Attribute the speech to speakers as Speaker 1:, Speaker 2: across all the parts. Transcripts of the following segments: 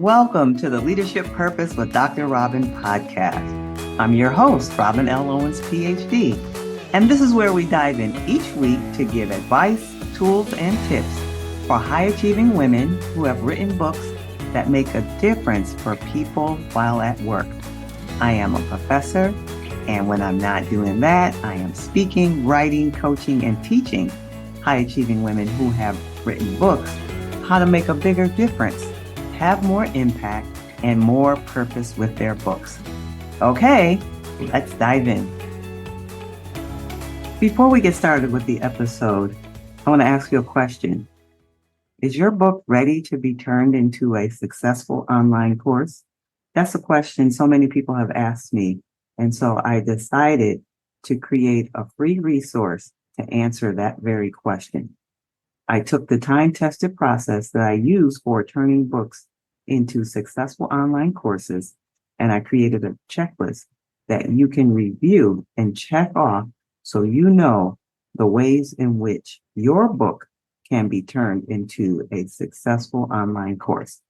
Speaker 1: Welcome to the Leadership Purpose with Dr. Robin podcast. I'm your host, Robin L. Owens, PhD, and this is where we dive in each week to give advice, tools, and tips for high-achieving women who have written books that make a difference for people while at work. I am a professor, and when I'm not doing that, I am speaking, writing, coaching, and teaching high-achieving women who have written books how to make a bigger difference, have more impact, and more purpose with their books. Okay, let's dive in. Before we get started with the episode, I want to ask you a question. Is your book ready to be turned into a successful online course? That's a question so many people have asked me. And so I decided to create a free resource to answer that very question. I took the time-tested process that I use for turning books into successful online courses, and I created a checklist that you can review and check off so you know the ways in which your book can be turned into a successful online course.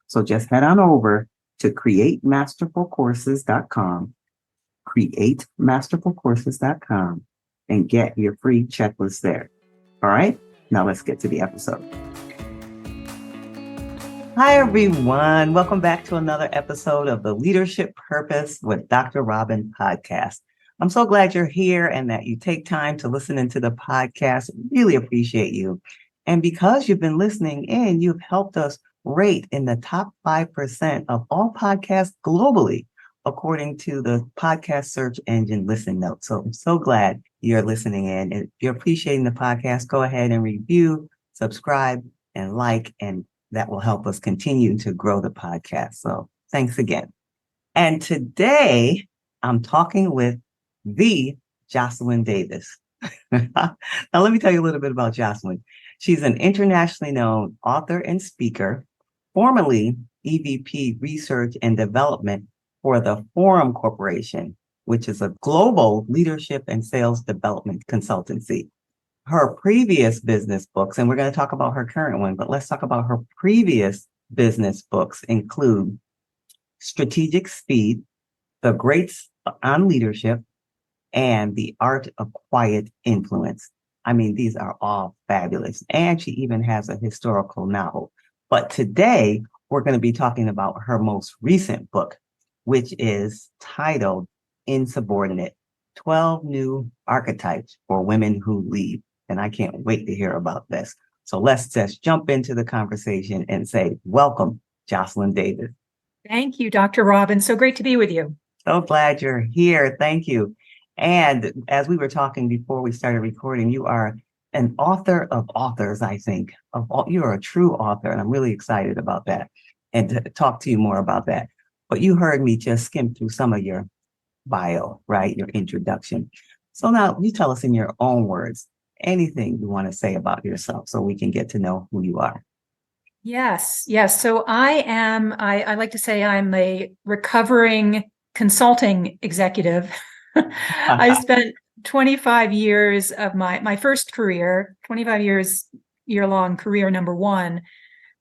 Speaker 1: So just head on over to createmasterfulcourses.com, createmasterfulcourses.com, and get your free checklist there. All right, now let's get to the episode. Hi, everyone. Welcome back to another episode of the Leadership Purpose with Dr. Robin podcast. I'm so glad you're here and that you take time to listen into the podcast. Really appreciate you. And because you've been listening in, you've helped us rate in the top 5% of all podcasts globally, according to the podcast search engine Listen Notes. So I'm so glad you're listening in. If you're appreciating the podcast, go ahead and review, subscribe, and like, and that will help us continue to grow the podcast. So thanks again. And today I'm talking with the Jocelyn Davis. Now, let me tell you a little bit about Jocelyn. She's an internationally known author and speaker, formerly EVP Research and Development for the Forum Corporation, which is a global leadership and sales development consultancy. Her previous business books, and we're going to talk about her current one, but let's talk about her previous business books include Strategic Speed, The Greats on Leadership, and The Art of Quiet Influence. I mean, these are all fabulous. And she even has a historical novel. But today, we're going to be talking about her most recent book, which is titled Insubordinate, 12 New Archetypes for Women Who Lead. And I can't wait to hear about this. So let's just jump into the conversation and say, welcome, Jocelyn Davis.
Speaker 2: Thank you, Dr. Robin. So great to be with you.
Speaker 1: So glad you're here. Thank you. And as we were talking before we started recording, you are an author of authors, I think. You are a true author, and I'm really excited about that and to talk to you more about that. But you heard me just skim through some of your bio, right? Your introduction. So now you tell us in your own words, anything you want to say about yourself so we can get to know who you are.
Speaker 2: Yes. So I like to say I'm a recovering consulting executive. I spent 25 years of my first career, 25 years, year-long career number one,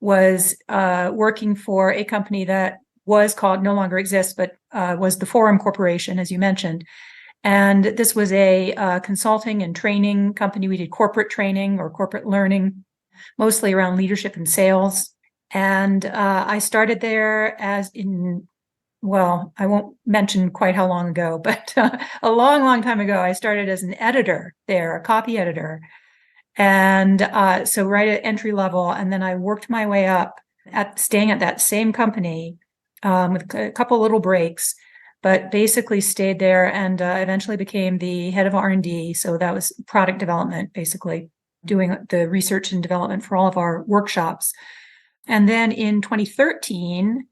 Speaker 2: was working for a company that was called, no longer exists, but was the Forum Corporation, as you mentioned. And this was a consulting and training company. We did corporate training or corporate learning, mostly around leadership and sales. And I started there I won't mention quite how long ago, but a long, long time ago, I started as an editor there, a copy editor. And so right at entry level. And then I worked my way up staying at that same company with a couple little breaks, but basically stayed there and eventually became the head of R&D. So that was product development, basically doing the research and development for all of our workshops. And then in 2013,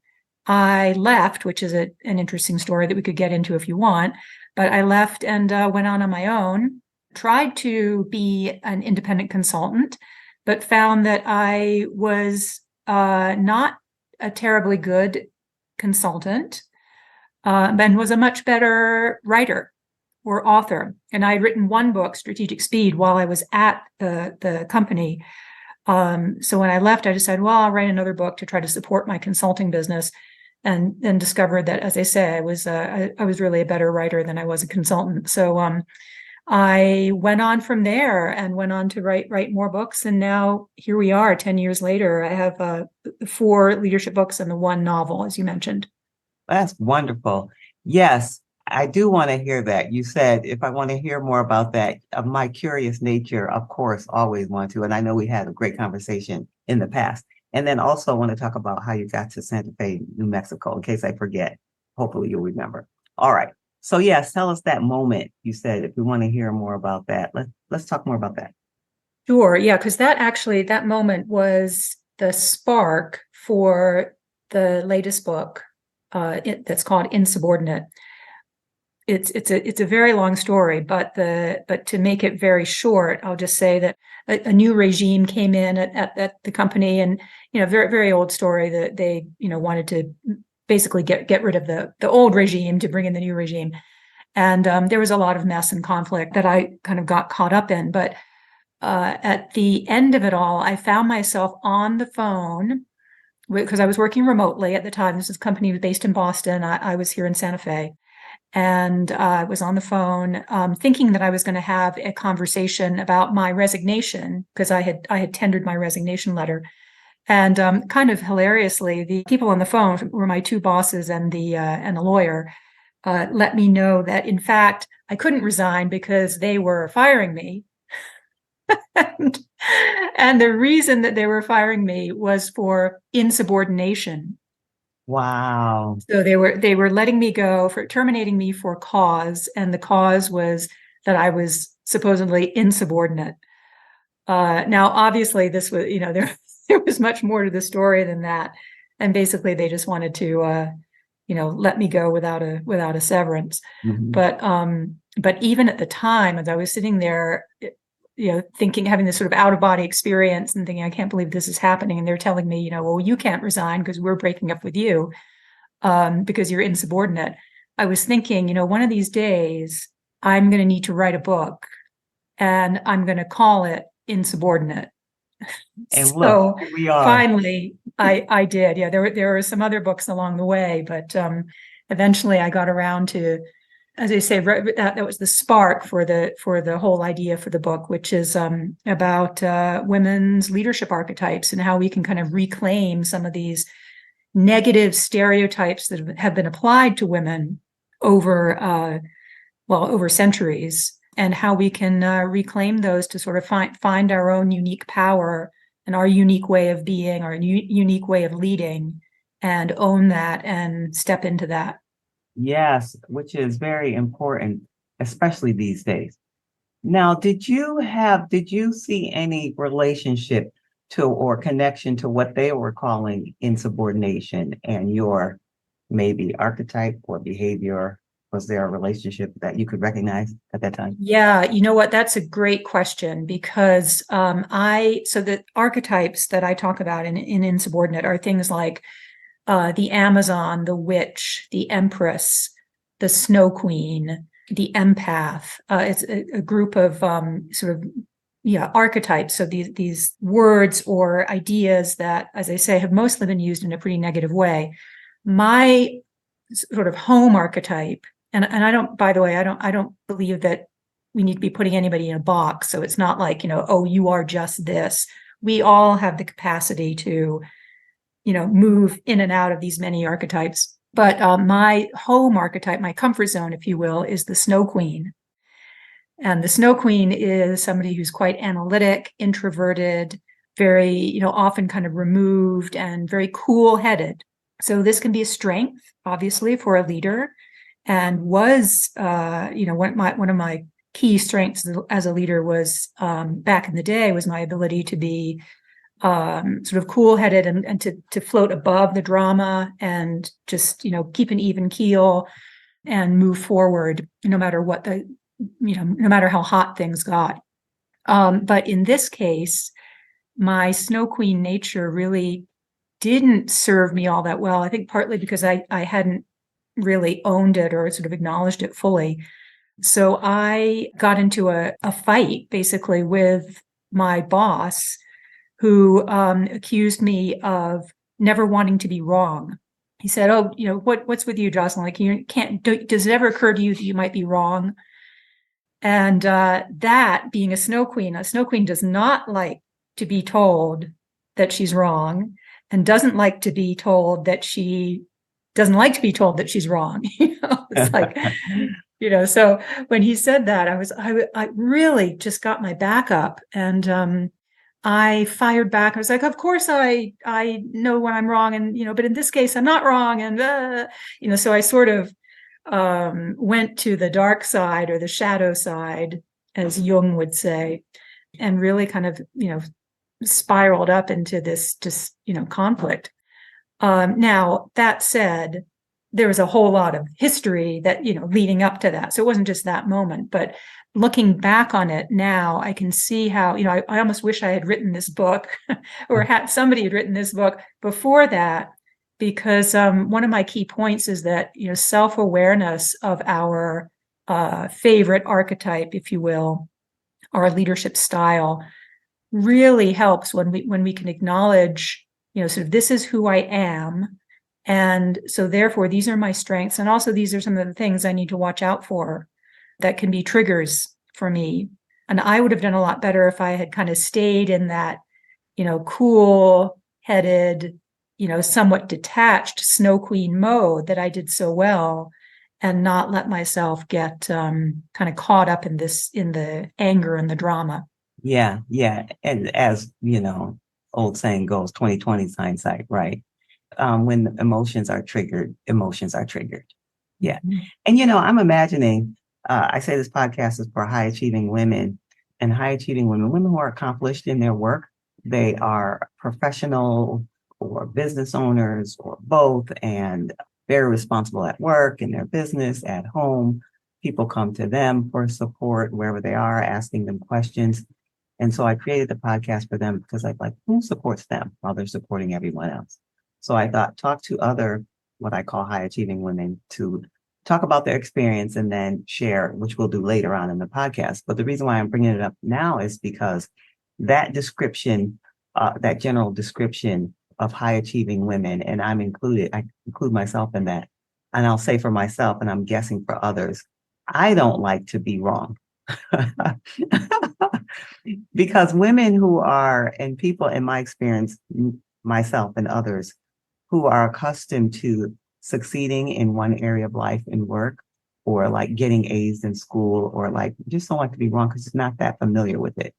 Speaker 2: I left, which is an interesting story that we could get into if you want, but I left and went on my own, tried to be an independent consultant, but found that I was not a terribly good consultant, and was a much better writer or author. And I'd written one book, Strategic Speed, while I was at the company. So when I left, I decided, well, I'll write another book to try to support my consulting business, and then discovered that, as I say, I was really a better writer than I was a consultant. So I went on from there and went on to write more books, and now here we are, 10 years later. I have 4 leadership books and the 1 novel, as you mentioned.
Speaker 1: That's wonderful. Yes, I do want to hear that. You said if I want to hear more about that, of my curious nature, of course, always want to. And I know we had a great conversation in the past. And then also want to talk about how you got to Santa Fe, New Mexico, in case I forget. Hopefully you'll remember. All right. So yes, tell us that moment. You said if we want to hear more about that, let's talk more about that.
Speaker 2: Sure, yeah, because that moment was the spark for the latest book, that's called Insubordinate. It's a very long story, but to make it very short, I'll just say that a new regime came in at the company, and very very old story, that they wanted to basically get rid of the old regime to bring in the new regime, and there was a lot of mess and conflict that I kind of got caught up in. But at the end of it all, I found myself on the phone, because I was working remotely at the time. This company was based in Boston. I was here in Santa Fe. And I was on the phone, thinking that I was going to have a conversation about my resignation, because I had tendered my resignation letter. And kind of hilariously, the people on the phone were my 2 bosses and a lawyer. Let me know that, in fact, I couldn't resign because they were firing me. And the reason that they were firing me was for insubordination.
Speaker 1: Wow.
Speaker 2: So they were letting me go, for terminating me for cause, and the cause was that I was supposedly insubordinate. Now, obviously, this was, there was much more to the story than that, and basically they just wanted to let me go without a severance.
Speaker 1: Mhm.
Speaker 2: But even at the time, as I was sitting there, thinking, having this sort of out of body experience and thinking, I can't believe this is happening. And they're telling me, well, you can't resign because we're breaking up with you, because you're insubordinate. I was thinking, one of these days I'm going to need to write a book, and I'm going to call it Insubordinate.
Speaker 1: And
Speaker 2: So
Speaker 1: look, here we are.
Speaker 2: finally I did. Yeah, there were some other books along the way, but eventually I got around to, as I say, that was the spark for the whole idea for the book, which is about women's leadership archetypes and how we can kind of reclaim some of these negative stereotypes that have been applied to women over centuries, and how we can reclaim those to sort of find our own unique power and our unique way of being, our unique way of leading, and own that and step into that.
Speaker 1: Yes, which is very important, especially these days. Now, did you see any relationship to or connection to what they were calling insubordination and your maybe archetype or behavior? Was there a relationship that you could recognize at that time?
Speaker 2: Yeah, you know what? That's a great question, because so the archetypes that I talk about in Insubordinate are things like the Amazon, the witch, the Empress, the Snow Queen, the empath. It's a group of archetypes. So these words or ideas that, as I say, have mostly been used in a pretty negative way. My sort of home archetype, and I don't, by the way, I don't believe that we need to be putting anybody in a box. So it's not like, oh, you are just this. We all have the capacity to move in and out of these many archetypes. But my home archetype, my comfort zone, if you will, is the Snow Queen. And the Snow Queen is somebody who's quite analytic, introverted, very, often kind of removed, and very cool-headed. So this can be a strength, obviously, for a leader, and was, one of my key strengths as a leader was, back in the day, was my ability to be sort of cool-headed and to float above the drama, and just keep an even keel and move forward no matter what no matter how hot things got. But in this case, my Snow Queen nature really didn't serve me all that well. I think partly because I hadn't really owned it or sort of acknowledged it fully. So I got into a fight basically with my boss, who accused me of never wanting to be wrong. He said, "Oh, what's with you, Jocelyn? Like, you can't. Does it ever occur to you that you might be wrong?" And that, being a snow queen does not like to be told that she's wrong, and doesn't like to be told that she doesn't like to be told that she's wrong. It's like, so when he said that, I really just got my back up, and I fired back. I was like, of course I know when I'm wrong, and but in this case I'm not wrong, and so I sort of went to the dark side, or the shadow side, as Jung would say, and really kind of spiraled up into this just conflict. Now, that said, there was a whole lot of history that leading up to that, so it wasn't just that moment. But looking back on it now, I can see how I almost wish I had written this book or had somebody had written this book before that, because one of my key points is that self-awareness of our favorite archetype, if you will, our leadership style, really helps when we can acknowledge sort of, this is who I am, and so therefore these are my strengths, and also these are some of the things I need to watch out for that can be triggers for me. And I would have done a lot better if I had kind of stayed in that cool-headed, somewhat detached Snow Queen mode that I did so well, and not let myself get kind of caught up in the anger and the drama.
Speaker 1: Yeah. And as old saying goes, 2020 hindsight, right? When emotions are triggered. Yeah.
Speaker 2: Mhm.
Speaker 1: And I'm imagining, I say this podcast is for high achieving women, and high achieving women who are accomplished in their work. They are professional or business owners or both, and very responsible at work, in their business, at home. People come to them for support wherever they are, asking them questions. And so I created the podcast for them because like, who supports them while they're supporting everyone else? So I thought, talk to other, what I call high achieving women, to talk about their experience and then share, which we'll do later on in the podcast. But the reason why I'm bringing it up now is because that description, that general description of high achieving women, and I include myself in that. And I'll say for myself, and I'm guessing for others, I don't like to be wrong. Because women who are, and people in my experience, myself and others, who are accustomed to succeeding in one area of life and work, or like getting A's in school, or like just don't like to be wrong because it's not that familiar with it.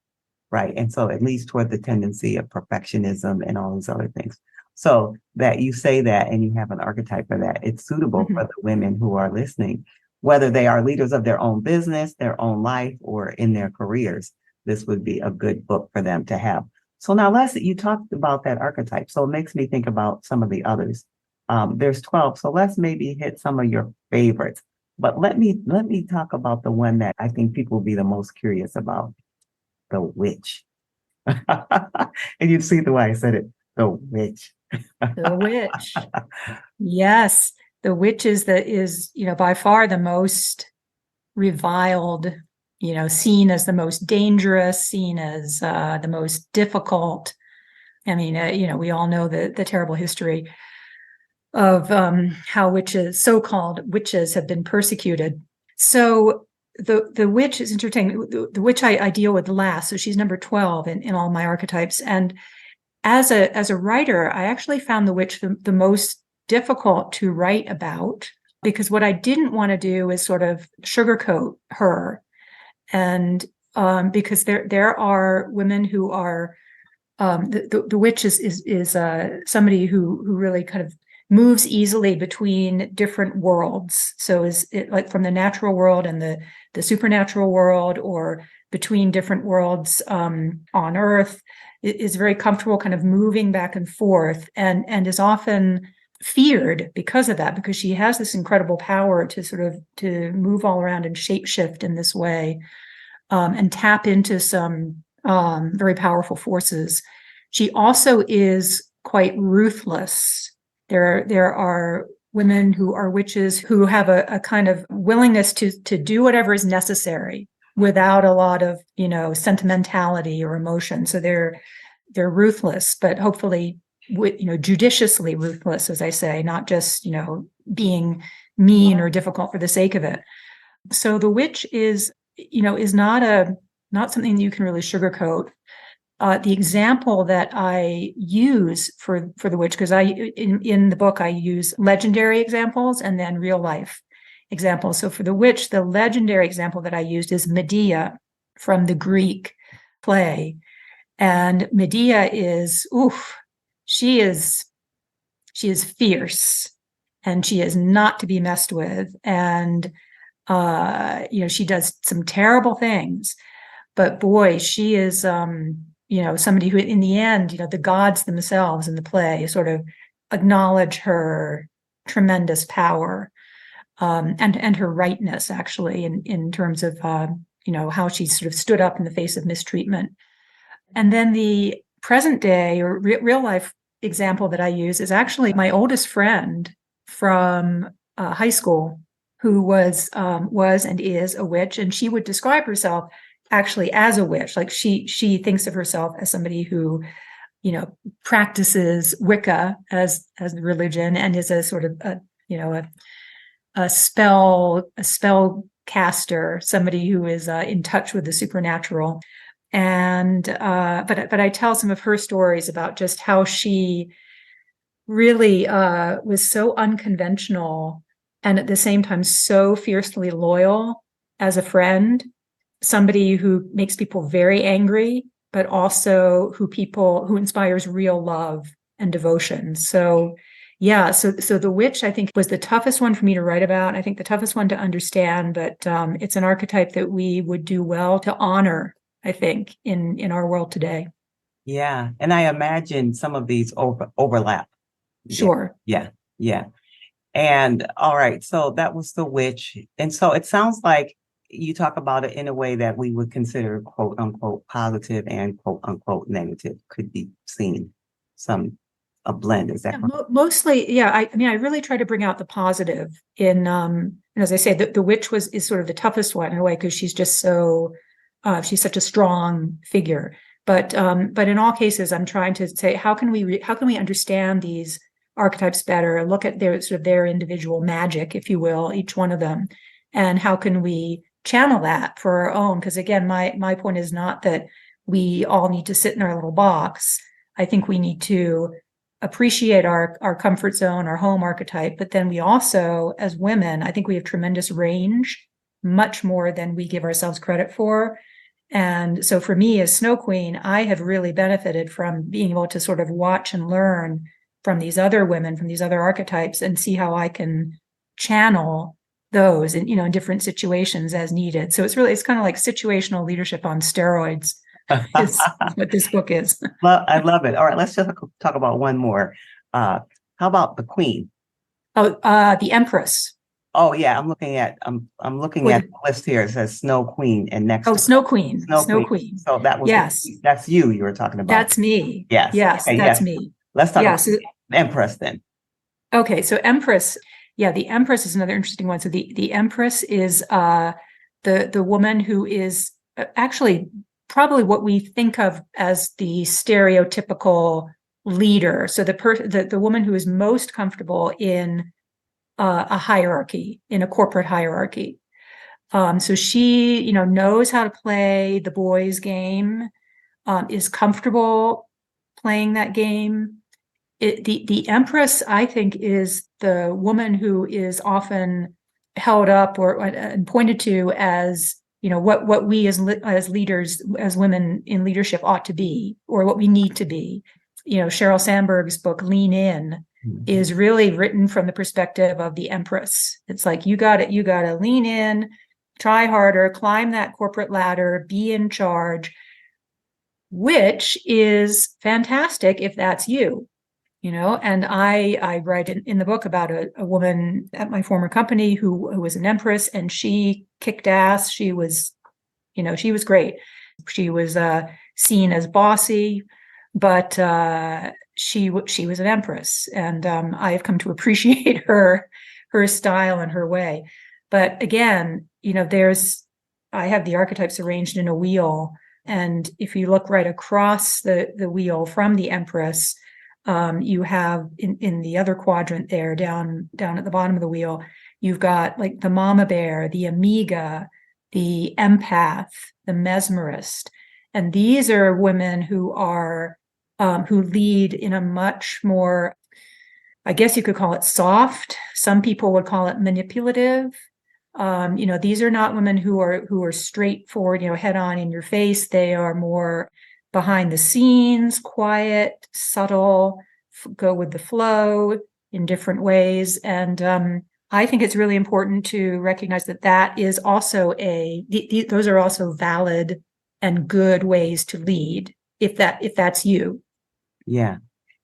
Speaker 1: Right. And so it leads toward the tendency of perfectionism and all these other things. So that you say that and you have an archetype for that, it's suitable for the women who are listening, whether they are leaders of their own business, their own life, or in their careers. This would be a good book for them to have. So now, Leslie, you talked about that archetype. So it makes me think about some of the others. There's 12. So let's maybe hit some of your favorites. But let me talk about the one that I think people will be the most curious about, the witch. And you see the way I said it, the witch.
Speaker 2: The witch. Yes. The witch is by far the most reviled, seen as the most dangerous, seen as the most difficult. I mean, we all know the terrible history of how so-called witches have been persecuted. So the witch is interesting. The witch I deal with last, so she's number 12 in all my archetypes. And as a writer, I actually found the witch the most difficult to write about, because what I didn't want to do is sort of sugarcoat her. And because there are women who are the witch is somebody who really kind of moves easily between different worlds. So is it like from the natural world and the supernatural world, or between different worlds on Earth, is very comfortable kind of moving back and forth, and is often feared because of that, because she has this incredible power to move all around and shapeshift in this way, and tap into some very powerful forces. She also is quite ruthless. There are women who are witches who have a kind of willingness to do whatever is necessary without a lot of, sentimentality or emotion. So they're ruthless, but hopefully judiciously ruthless, as I say, not just, being mean or difficult for the sake of it. So the witch is not something you can really sugarcoat. The example that I use for the witch, because in the book I use legendary examples and then real life examples. So for the witch, the legendary example that I used is Medea from the Greek play. And Medea is, she is fierce, and she is not to be messed with. And she does some terrible things, but boy, she is somebody who in the end, the gods themselves in the play sort of acknowledge her tremendous power, and her rightness, actually, in terms of how she sort of stood up in the face of mistreatment. And then the present day or real life example that I use is actually my oldest friend from high school, who was and is a witch, and she would describe herself actually as a witch. Like she thinks of herself as somebody who, practices Wicca as the religion, and is a sort of a spell caster, somebody who is in touch with the supernatural. And but I tell some of her stories about just how she really was so unconventional, and at the same time so fiercely loyal as a friend, somebody who makes people very angry, but also who inspires real love and devotion. So yeah, so the witch, I think, was the toughest one for me to write about. I think the toughest one to understand, but it's an archetype that we would do well to honor, I think, in our world today.
Speaker 1: Yeah. And I imagine some of these overlap.
Speaker 2: Sure.
Speaker 1: Yeah. And all right, so that was the witch. And so it sounds like you talk about it in a way that we would consider quote unquote positive and quote unquote negative could be seen a blend. Is that correct?
Speaker 2: Mostly, yeah. I mean, I really try to bring out the positive in, and as I say, the witch is sort of the toughest one in a way, because she's just so, she's such a strong figure. But in all cases, I'm trying to say, how can we understand these archetypes better, look at their individual magic, if you will, each one of them, and how can we channel that for our own? Because again, my point is not that we all need to sit in our little box. I think we need to appreciate our comfort zone, our home archetype, but then we also, as women, I think we have tremendous range, much more than we give ourselves credit for. And so for me as Snow Queen, I have really benefited from being able to sort of watch and learn from these other women, from these other archetypes, and see how I can channel those in different situations as needed. So it's kind of like situational leadership on steroids is what this book is.
Speaker 1: Well, I love it. All right, let's just talk about one more. How about the queen?
Speaker 2: Oh, the Empress.
Speaker 1: Oh yeah, I'm looking at the list here. It says Snow Queen, and next to
Speaker 2: Snow Queen.
Speaker 1: Snow Queen. So that was that's you were talking about.
Speaker 2: That's me.
Speaker 1: Yes.
Speaker 2: Yes,
Speaker 1: okay,
Speaker 2: that's me.
Speaker 1: Let's talk about Empress then.
Speaker 2: Okay, so Empress. Yeah, the Empress is another interesting one. So the Empress is the woman who is actually probably what we think of as the stereotypical leader. So the woman who is most comfortable in a hierarchy, in a corporate hierarchy. So she, knows how to play the boys' game, is comfortable playing that game. The Empress, I think, is the woman who is often held up and pointed to as, what we as leaders, as women in leadership ought to be, or what we need to be. Sheryl Sandberg's book, Lean In, is really written from the perspective of the Empress. It's like, you got to lean in, try harder, climb that corporate ladder, be in charge, which is fantastic if that's you. And I write in the book about a woman at my former company who was an Empress, and she kicked ass. She was great. She was seen as bossy, but she was an Empress, and I have come to appreciate her style and her way. But again, I have the archetypes arranged in a wheel. And if you look right across the wheel from the Empress, you have in the other quadrant there, down at the bottom of the wheel, you've got like the mama bear, the amiga, the empath, the mesmerist. And these are women who are who lead in a much more, I guess you could call it soft. Some people would call it manipulative. These are not women who are straightforward, head on in your face. They are more behind the scenes, quiet, subtle, go with the flow in different ways. And I think it's really important to recognize that is also those are also valid and good ways to lead if that's you.
Speaker 1: Yeah.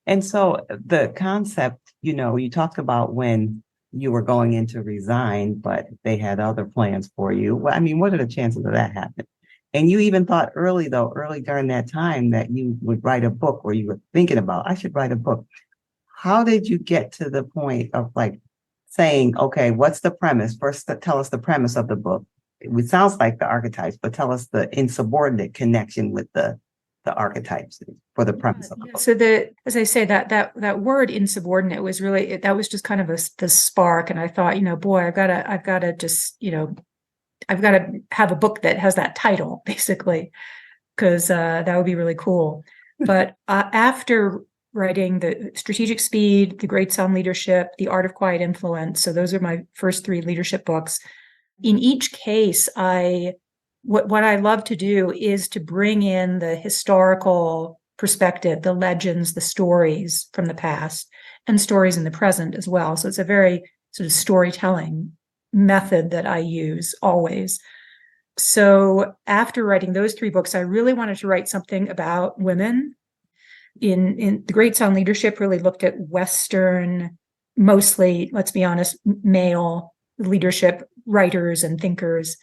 Speaker 1: And so the concept, you talked about when you were going in to resign, but they had other plans for you. Well, I mean, what are the chances of that happening? And you even thought early during that time that you would write a book, or you were thinking about, I should write a book. How did you get to the point of like saying, okay, what's the premise? First, tell us the premise of the book. It sounds like the archetypes, but tell us the insubordinate connection with the archetypes for the premise of the book.
Speaker 2: So as I say, that word insubordinate was really, that was just kind of the spark. And I thought, boy, I've got to just, I've got to have a book that has that title, basically, because that would be really cool. But after writing the Strategic Speed, The Great Sound Leadership, The Art of Quiet Influence, so those are my first 3 leadership books. In each case, what I love to do is to bring in the historical perspective, the legends, the stories from the past, and stories in the present as well. So it's a very sort of storytelling method that I use always. So after writing those 3 books, I really wanted to write something about women. In The Great Sound Leadership really looked at Western, mostly, let's be honest, male leadership writers and thinkers.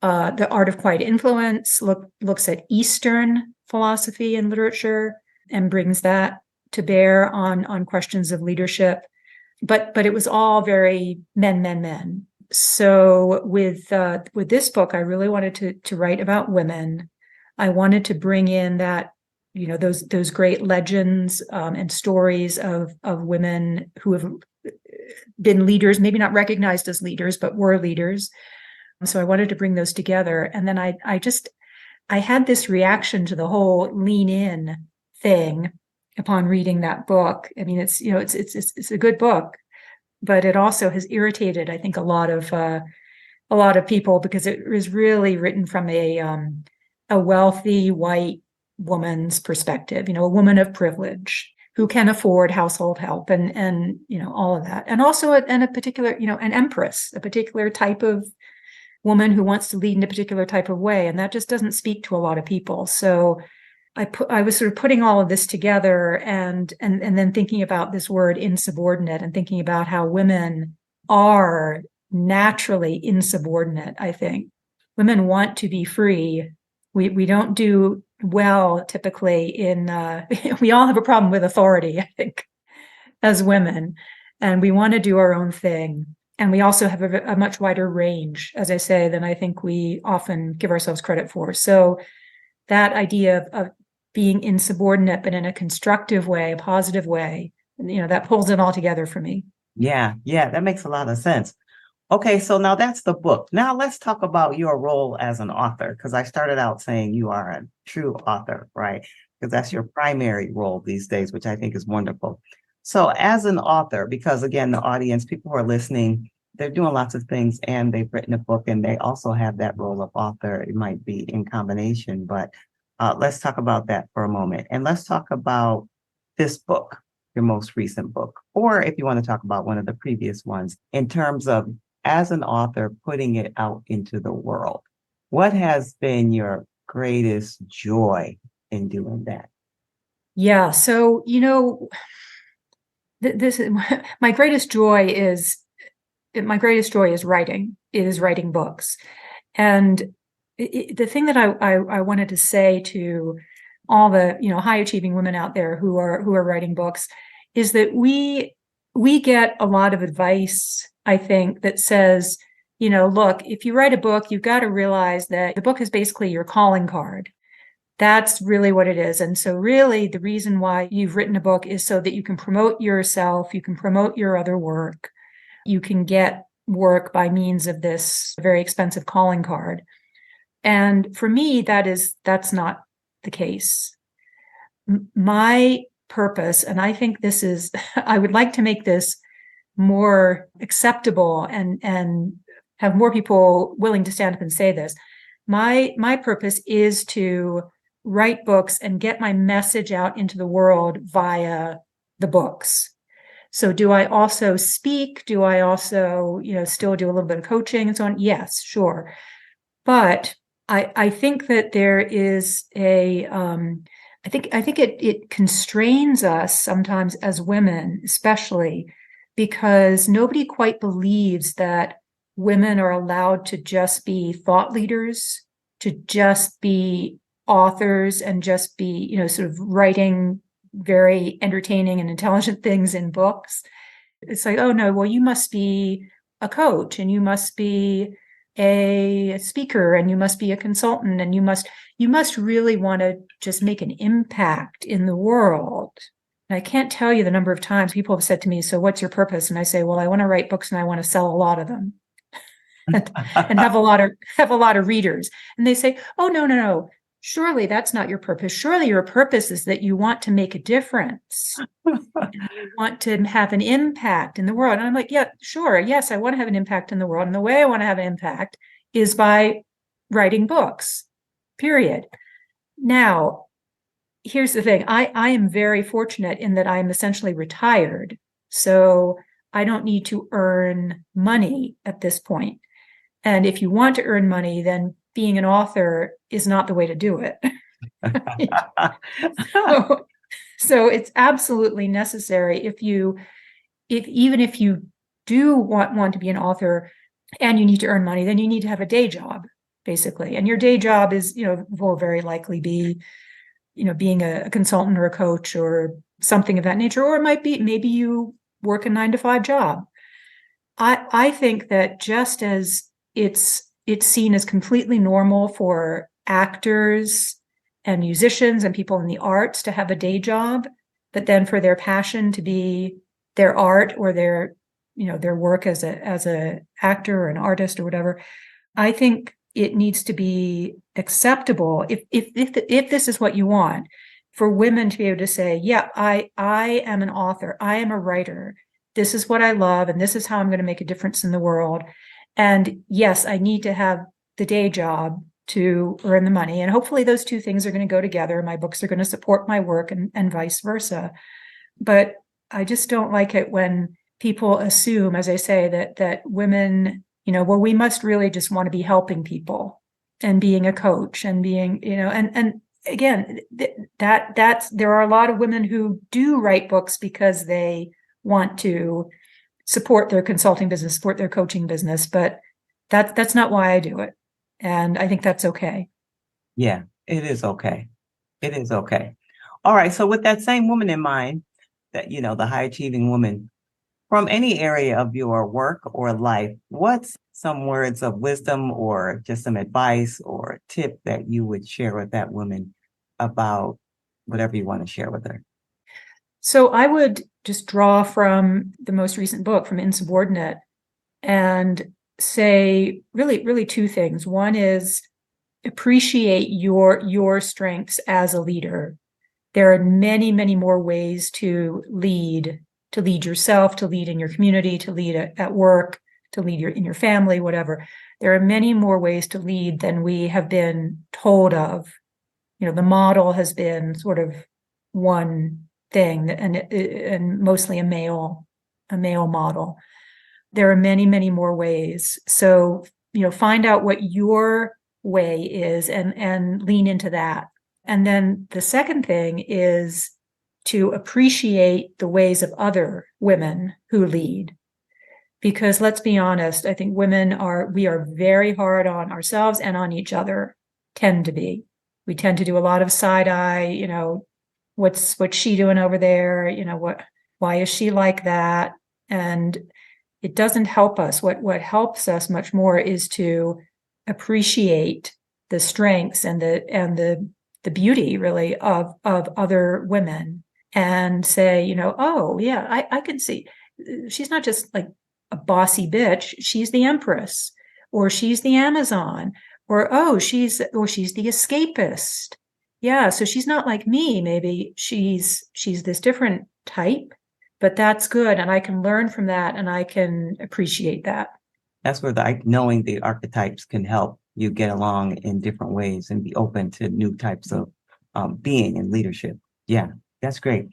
Speaker 2: The Art of Quiet Influence looks at Eastern philosophy and literature and brings that to bear on questions of leadership. But it was all very men. So with this book, I really wanted to write about women. I wanted to bring in that, those great legends and stories of women who have been leaders, maybe not recognized as leaders, but were leaders. So I wanted to bring those together. And then I had this reaction to the whole lean in thing upon reading that book. I mean, it's a good book, but it also has irritated, I think, a lot of people, because it was really written from a wealthy white woman's perspective, a woman of privilege who can afford household help and all of that. And also a particular, an empress, a particular type of woman who wants to lead in a particular type of way. And that just doesn't speak to a lot of people. So I was sort of putting all of this together and then thinking about this word insubordinate and thinking about how women are naturally insubordinate. I think women want to be free. We don't do well typically in, we all have a problem with authority, I think, as women, and we want to do our own thing. And we also have a much wider range, as I say, than I think we often give ourselves credit for. So that idea of being insubordinate, but in a constructive way, a positive way, that pulls it all together for me.
Speaker 1: Yeah, that makes a lot of sense. Okay, so now that's the book. Now let's talk about your role as an author, because I started out saying you are a true author, right? Because that's your primary role these days, which I think is wonderful. So as an author, because again, the audience, people who are listening, they're doing lots of things and they've written a book and they also have that role of author. It might be in combination, but let's talk about that for a moment. And let's talk about this book, your most recent book, or if you want to talk about one of the previous ones, in terms of as an author, putting it out into the world. What has been your greatest joy in doing that?
Speaker 2: Yeah. So, this my greatest joy is writing. It is writing books. And the thing that I wanted to say to all the high achieving women out there who are writing books is that we get a lot of advice, I think, that says, look, if you write a book, you've got to realize that the book is basically your calling card. That's really what it is. And so really the reason why you've written a book is so that you can promote yourself, you can promote your other work, you can get work by means of this very expensive calling card. And for me, that's not the case. My purpose, and I think this is, I would like to make this more acceptable and have more people willing to stand up and say this. My purpose is to write books and get my message out into the world via the books. So do I also speak? Do I also, still do a little bit of coaching and so on? Yes, sure. But I think that there is I think it constrains us sometimes as women, especially because nobody quite believes that women are allowed to just be thought leaders, to just be authors and just be, sort of writing very entertaining and intelligent things in books. It's like, oh no, well, you must be a coach and you must be a speaker and you must be a consultant and you must really want to just make an impact in the world. And I can't tell you the number of times people have said to me, so what's your purpose? And I say, well, I want to write books and I want to sell a lot of them and have a lot of readers. And they say, oh, no. Surely that's not your purpose. Surely your purpose is that you want to make a difference. And you want to have an impact in the world. And I'm like, yeah, sure. Yes, I want to have an impact in the world. And the way I want to have an impact is by writing books, period. Now, here's the thing. I am very fortunate in that I'm essentially retired. So I don't need to earn money at this point. And if you want to earn money, then being an author is not the way to do it. So it's absolutely necessary if even if you do want to be an author and you need to earn money, then you need to have a day job, basically. And your day job is, will very likely be, being a consultant or a coach or something of that nature, or it might be maybe you work a 9-to-5 job. I think that just as it's seen as completely normal for actors and musicians and people in the arts to have a day job, but then for their passion to be their art or their work as a actor or an artist or whatever, I think it needs to be acceptable if this is what you want, for women to be able to say, yeah, I am an author, I am a writer, this is what I love, and this is how I'm going to make a difference in the world. And yes, I need to have the day job to earn the money. And hopefully those two things are going to go together. My books are going to support my work and vice versa. But I just don't like it when people assume, as I say, that women, well, we must really just want to be helping people and being a coach and being, and again, that's there are a lot of women who do write books because they want to support their consulting business, support their coaching business, but that's not why I do it. And I think that's okay.
Speaker 1: Yeah, it is okay. It is okay. All right. So with that same woman in mind, that, the high achieving woman, from any area of your work or life, what's some words of wisdom or just some advice or tip that you would share with that woman about whatever you want to share with her?
Speaker 2: So I would just draw from the most recent book, from Insubordinate, and say really two things. One is appreciate your strengths as a leader. There are many, many more ways to lead yourself, to lead in your community, to lead at work, to lead in your family, whatever. There are many more ways to lead than we have been told of. The model has been sort of one thing, and mostly a male model. There are many, many more ways. So, find out what your way is and lean into that. And then the second thing is to appreciate the ways of other women who lead. Because let's be honest, I think we are very hard on ourselves and on each other, tend to be. We tend to do a lot of side eye, what's she doing over there? Why is she like that? And it doesn't help us. What helps us much more is to appreciate the strengths and the the beauty really of other women and say, oh yeah, I can see she's not just like a bossy bitch. She's the empress, or she's the Amazon, or she's the escapist. Yeah, so she's not like me. Maybe she's this different type, but that's good, and I can learn from that, and I can appreciate that.
Speaker 1: That's where knowing the archetypes can help you get along in different ways and be open to new types of being and leadership. Yeah, that's great.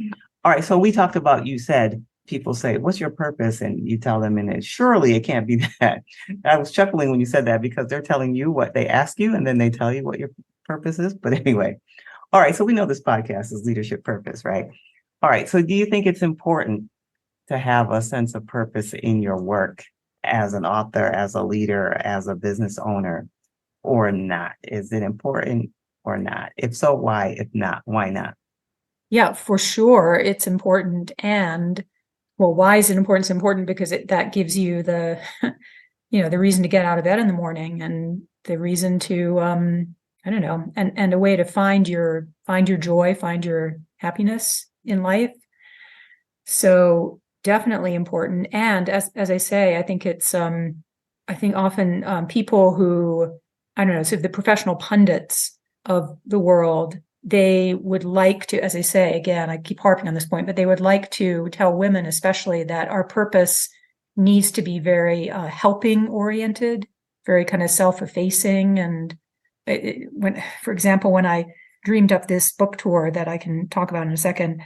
Speaker 1: All right, so we talked about, you said, people say, what's your purpose? And you tell them, and surely it can't be that. I was chuckling when you said that because they're telling you what they ask you, and then they tell you what your purpose is. But anyway, all right, so we know this podcast is leadership purpose, right? All right, so do you think it's important to have a sense of purpose in your work as an author, as a leader, as a business owner, or not? Is it important or not? If so, why? If not, why not?
Speaker 2: Yeah, for sure, it's important. And well, why is it important? It's important because that gives you the, the reason to get out of bed in the morning, and the reason to, I don't know, and a way to find your joy, find your happiness in life. So definitely important. And as I say, I think it's, I think often people who, I don't know, so the professional pundits of the world, they would like to, as I say, again, I keep harping on this point, but they would like to tell women especially that our purpose needs to be very helping oriented, very kind of self-effacing. And for example, when I dreamed up this book tour that I can talk about in a second,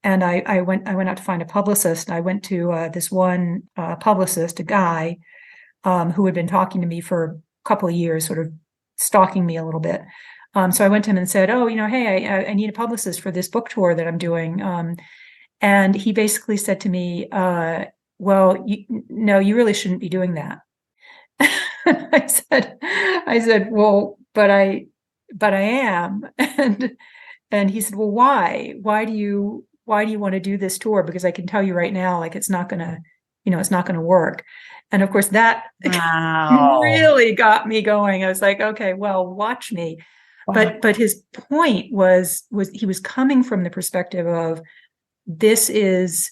Speaker 2: and I went out to find a publicist, and I went to this one publicist, a guy who had been talking to me for a couple of years, sort of stalking me a little bit. So I went to him and said, hey, I need a publicist for this book tour that I'm doing. And he basically said to me, well, no, you really shouldn't be doing that. I said, well, but I am. And he said, well, why? Why do you want to do this tour? Because I can tell you right now, like, it's not gonna work. And of course that
Speaker 1: Wow.
Speaker 2: really got me going. I was like, okay, well, watch me.
Speaker 1: Wow.
Speaker 2: But his point was he was coming from the perspective of this is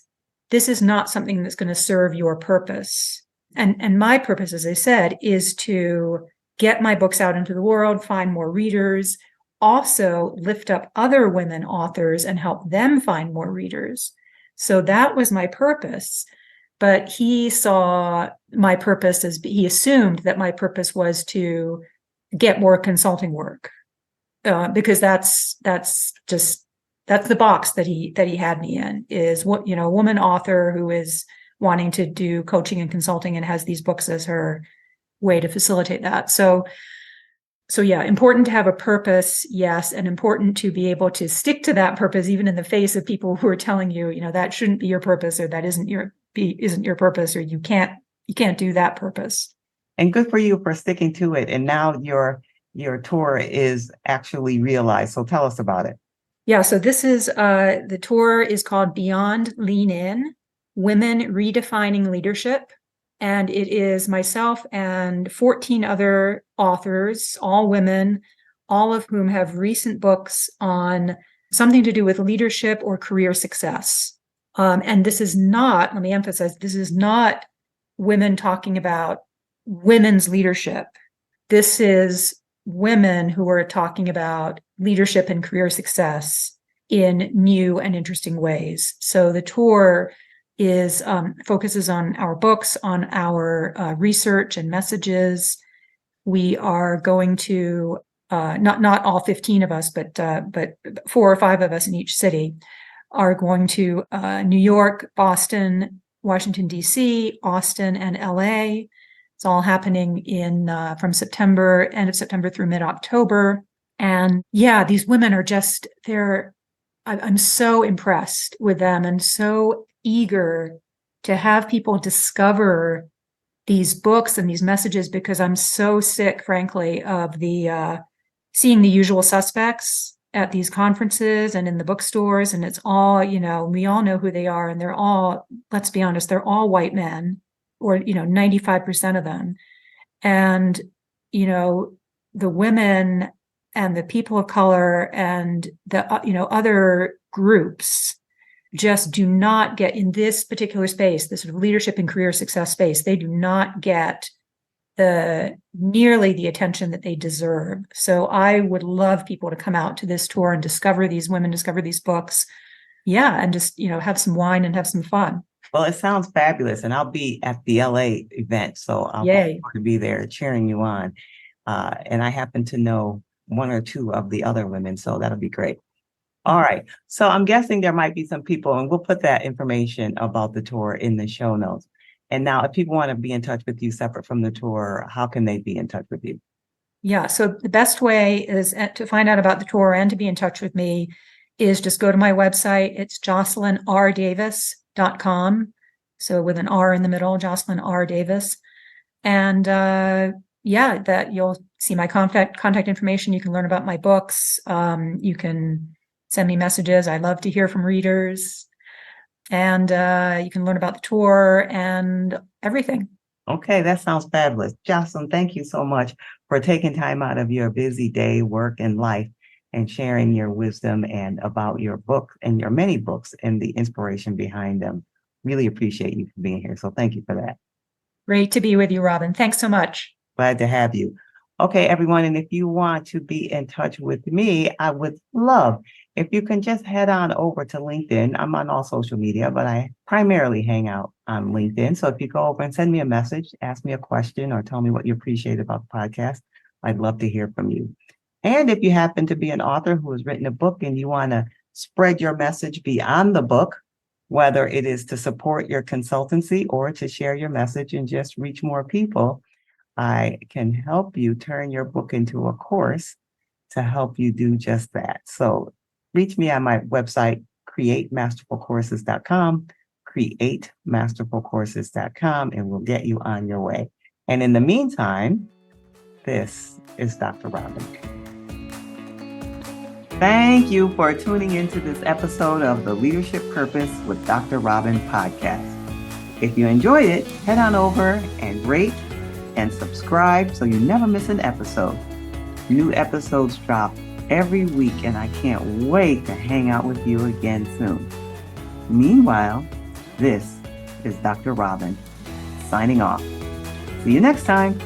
Speaker 2: not something that's going to serve your purpose. And my purpose, as I said, is to get my books out into the world, find more readers, also lift up other women authors and help them find more readers. So that was my purpose. But he saw my purpose as, he assumed that my purpose was to get more consulting work. Because that's the box that he had me in, is what, a woman author who is wanting to do coaching and consulting and has these books as her way to facilitate that. So yeah, important to have a purpose, yes, and important to be able to stick to that purpose even in the face of people who are telling you, that shouldn't be your purpose, or that isn't your purpose, or you can't do that purpose.
Speaker 1: And good for you for sticking to it. And now your tour is actually realized. So tell us about it.
Speaker 2: Yeah, so this is, the tour is called Beyond Lean In, Women Redefining Leadership. And it is myself and 14 other authors, all women, all of whom have recent books on something to do with leadership or career success. And this is not, let me emphasize, this is not women talking about women's leadership. This is women who are talking about leadership and career success in new and interesting ways. So the tour is focuses on our books, on our research and messages. We are going to not all 15 of us, but 4 or 5 of us in each city are going to New York, Boston, Washington, D.C., Austin, and L.A. It's all happening from end of September through mid-October. And yeah, these women are just, I'm so impressed with them and so eager to have people discover these books and these messages, because I'm so sick, frankly, of the seeing the usual suspects at these conferences and in the bookstores. And it's all, we all know who they are. And they're all, let's be honest, they're all white men, or, 95% of them. And, the women and the people of color and the, other groups just do not get in this particular space, this sort of leadership and career success space. They do not get nearly the attention that they deserve. So I would love people to come out to this tour and discover these women, discover these books. Yeah. And just, have some wine and have some fun.
Speaker 1: Well, it sounds fabulous. And I'll be at the LA event. So I'll be there cheering you on. And I happen to know one or two of the other women. So that'll be great. All right. So I'm guessing there might be some people, and we'll put that information about the tour in the show notes. And now if people want to be in touch with you separate from the tour, how can they be in touch with you?
Speaker 2: Yeah. So the best way is to find out about the tour and to be in touch with me is just go to my website. It's jocelynrdavis.com. So with an R in the middle, Jocelyn R. Davis. And that you'll see my contact information. You can learn about my books. You can send me messages. I love to hear from readers. And you can learn about the tour and everything.
Speaker 1: Okay, that sounds fabulous. Jocelyn, thank you so much for taking time out of your busy day, work, and life and sharing your wisdom and about your book and your many books and the inspiration behind them. Really appreciate you for being here. So thank you for that.
Speaker 2: Great to be with you, Robin. Thanks so much.
Speaker 1: Glad to have you. Okay, everyone. And if you want to be in touch with me, I would love if you can just head on over to LinkedIn. I'm on all social media, but I primarily hang out on LinkedIn. So if you go over and send me a message, ask me a question, or tell me what you appreciate about the podcast, I'd love to hear from you. And if you happen to be an author who has written a book and you want to spread your message beyond the book, whether it is to support your consultancy or to share your message and just reach more people, I can help you turn your book into a course to help you do just that. So reach me on my website, createmasterfulcourses.com, createmasterfulcourses.com, and we'll get you on your way. And in the meantime, this is Dr. Robin. Thank you for tuning into this episode of the Leadership Purpose with Dr. Robin podcast. If you enjoyed it, head on over and rate and subscribe so you never miss an episode. New episodes drop every week, and I can't wait to hang out with you again soon. Meanwhile, this is Dr. Robin signing off. See you next time.